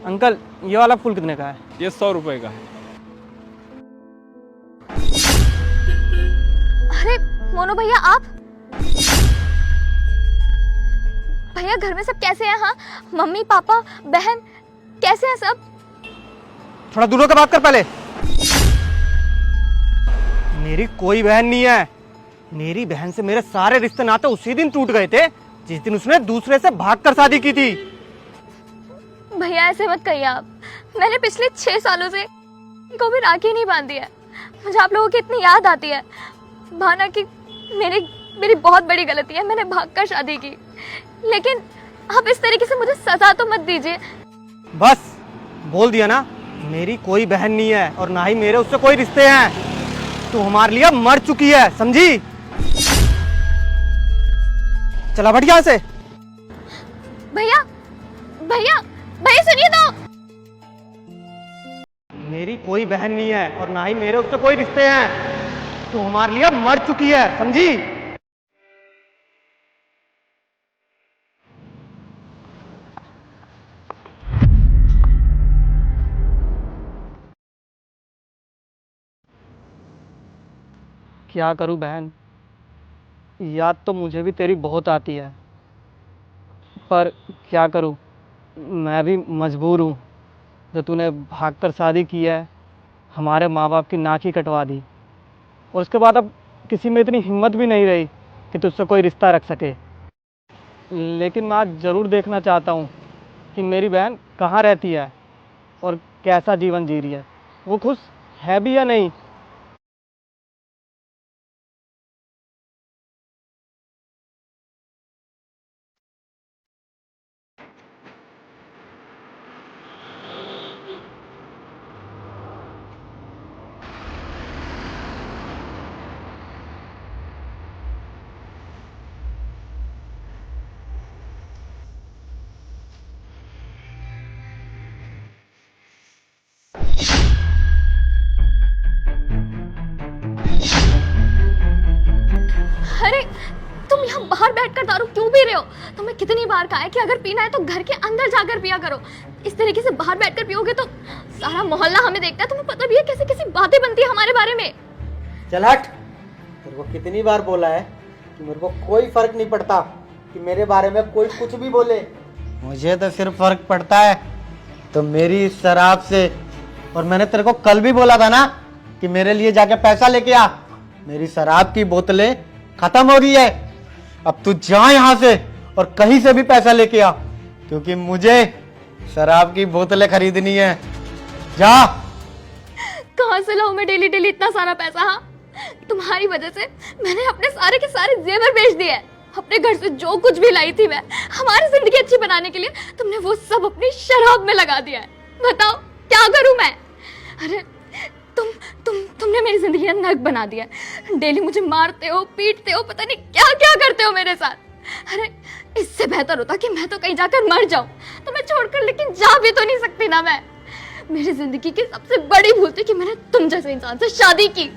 Uncle ये वाला फूल कितने का है? ये 100 रुपए का है। अरे मोनू भैया आप भैया घर में सब कैसे हैं? हाँ मम्मी पापा बहन कैसे हैं सब? थोड़ा दूर होकर बात कर पहले। मेरी कोई बहन नहीं है। मेरी बहन से मेरे सारे रिश्ते नाते उसी दिन टूट गए थे जिस दिन उसने दूसरे से भागकर शादी की थी। भैया ऐसे मत कहिए आप। मैंने पिछले 6 सालों से को भी राखी नहीं बांधी है। मुझे आप लोगों की इतनी याद आती है। भाना कि मेरी बहुत बड़ी गलती है, मैंने भागकर शादी की। लेकिन आप इस तरीके से मुझे सजा तो मत दीजिए। बस बोल दिया ना, मेरी कोई बहन नहीं है और ना ही मेरे उससे कोई रिश्ते हैं। तू हमारे लिए मर चुकी है, समझी? चला बढ़ यहाँ से। भैया भैया भैया सुनिए तो। मेरी कोई बहन नहीं है और ना ही मेरे उससे कोई रिश्ते हैं। तू हमारे लिए मर चुकी है, समझी? क्या करूं बहन, याद तो मुझे भी तेरी बहुत आती है, पर क्या करूं, मैं भी मजबूर हूं। जो तूने भागकर शादी की है, हमारे माँ बाप की नाक ही कटवा दी और उसके बाद अब किसी में इतनी हिम्मत भी नहीं रही कि तुझसे कोई रिश्ता रख सके। लेकिन मैं आज ज़रूर देखना चाहता हूँ कि मेरी बहन कहाँ रहती है और कैसा जीवन जी रही है, वो खुश है भी या नहीं। अरे तुम यहाँ बाहर बैठकर दारू क्यों पी रहे हो? तुम्हें कितनी बार कहा है कि अगर पीना है तो घर के अंदर जाकर पिया करो। इस तरीके से बाहर बैठकर पियोगे तो सारा मोहल्ला हमें देखता है। तुम्हें पता भी है कैसे कैसी बातें बनती है हमारे बारे में। चल हट। तेरे को कितनी बार बोला है कि मेरे को कोई फर्क नहीं पड़ता कि मेरे बारे में कोई कुछ भी बोले। मुझे तो सिर्फ फर्क पड़ता है तो मेरी इस शराब से। और मैंने तेरे को कल भी बोला था ना कि मेरे लिए जाके पैसा लेके आ। मेरी शराब की बोतलें खत्म हो गई है। अब तू जा यहाँ से और कहीं से भी पैसा लेके आ, क्योंकि मुझे शराब की बोतलें खरीदनी है। जा। कहाँ से लाऊं मैं डेली डेली इतना सारा पैसा? हाँ तुम्हारी वजह से मैंने अपने सारे के सारे जेवर बेच दिए। अपने घर से जो कुछ भी लाई थी मैं हमारी जिंदगी अच्छी बनाने के लिए, तुमने वो सब अपनी शराब में लगा दिया है। बताओ क्या करूं मैं? अरे तुमने मेरी जिंदगी नर्क बना दिया। डेली मुझे मारते हो, पीटते हो, पता नहीं क्या क्या करते हो मेरे साथ। अरे इससे बेहतर होता कि मैं तो कहीं जाकर मर जाऊं। तो मैं छोड़कर लेकिन जा भी तो नहीं सकती ना मैं। मेरी जिंदगी की सबसे बड़ी भूल थी कि मैंने तुम जैसे इंसान से शादी की।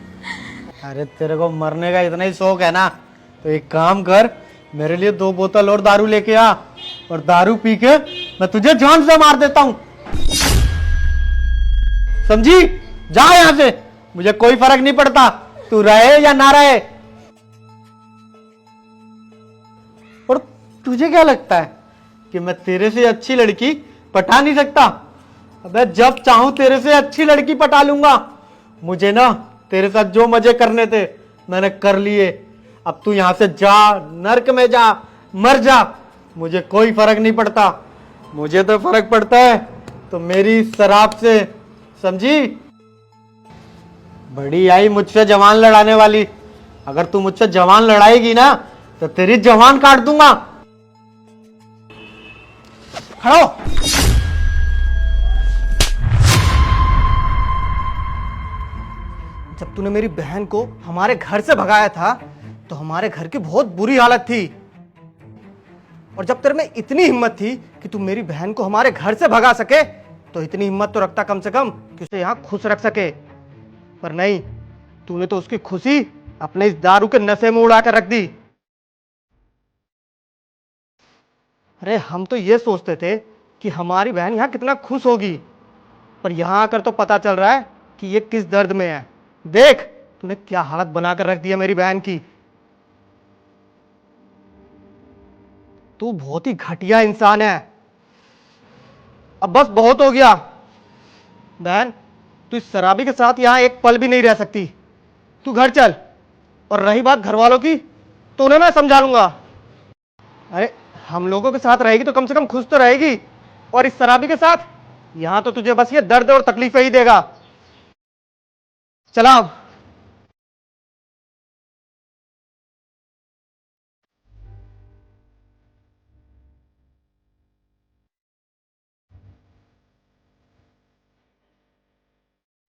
अरे तेरे को मरने का इतना ही शौक है ना, तो एक काम कर, मेरे लिए 2 बोतल और दारू लेके आ और दारू पी के मैं तुझे जान से मार देता हूं, समझी? जा यहां से। मुझे कोई फर्क नहीं पड़ता तू रहे या ना रहे। और तुझे क्या लगता है कि मैं तेरे से अच्छी लड़की पटा नहीं सकता? अबे जब चाहूं तेरे से अच्छी लड़की पटा लूंगा। मुझे ना तेरे साथ जो मजे करने थे मैंने कर लिए। अब तू यहां से जा, नर्क में जा, मर जा। मुझे कोई फर्क नहीं पड़ता। मुझे तो फर्क पड़ता है तो मेरी शराब से, समझी? बड़ी आई मुझसे जवान लड़ाने वाली। अगर तू मुझसे जवान लड़ाएगी ना तो तेरी जवान काट दूंगा। खड़ो। जब तूने मेरी बहन को हमारे घर से भगाया था तो हमारे घर की बहुत बुरी हालत थी। और जब तेरे में इतनी हिम्मत थी कि तू मेरी बहन को हमारे घर से भगा सके तो इतनी हिम्मत तो रखता कम से कम कि उसे यहां खुश रख सके। पर नहीं, तूने तो उसकी खुशी अपने इस दारू के नशे में उड़ा कर रख दी। अरे हम तो ये सोचते थे कि हमारी बहन यहाँ कितना खुश होगी, पर यहाँ आकर तो पता चल रहा है कि ये किस दर्द में है। देख तूने क्या हालत बनाकर रख दी है मेरी बहन की। तू बहुत ही घटिया इंसान है। अब बस बहुत हो गया। बहन तू इस शराबी के साथ यहाँ एक पल भी नहीं रह सकती। तू घर चल। और रही बात घर वालों की, तो उन्हें मैं समझा लूंगा। अरे हम लोगों के साथ रहेगी तो कम से कम खुश तो रहेगी, और इस शराबी के साथ यहाँ तो तुझे बस ये दर्द और तकलीफें ही देगा। चला अब।